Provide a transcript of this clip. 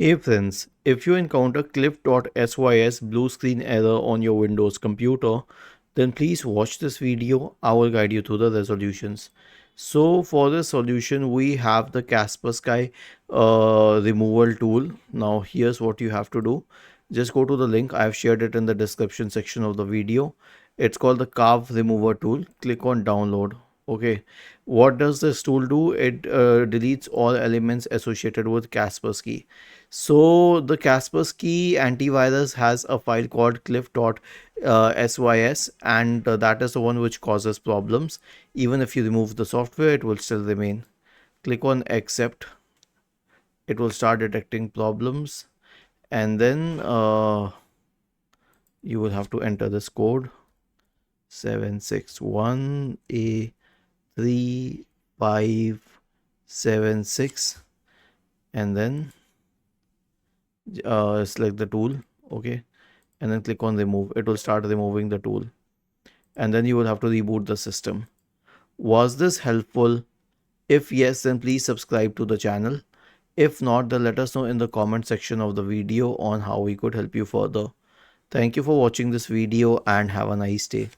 Hey friends, if you encounter Klif.sys blue screen error on your Windows computer, then please watch this video. I will guide you through the resolutions. So for the solution, we have the Kaspersky removal tool. Now here's what you have to do. Just go to the link. I have shared it in the description section of the video. It's called the Carve Remover tool. Click on download. Okay, what does this tool do? It deletes all elements associated with Kaspersky. So the Kaspersky antivirus has a file called Klif.sys, and that is the one which causes problems. Even if you remove the software, it will still remain. Click on accept. It will start detecting problems, and then you will have to enter this code 761A3576, and then select the tool. Okay, and then click on remove. It will start removing the tool, and then you will have to reboot the system. Was this helpful? If yes, then please subscribe to the channel. If not, then let us know in the comment section of the video on how we could help you further. Thank you for watching this video and have a nice day.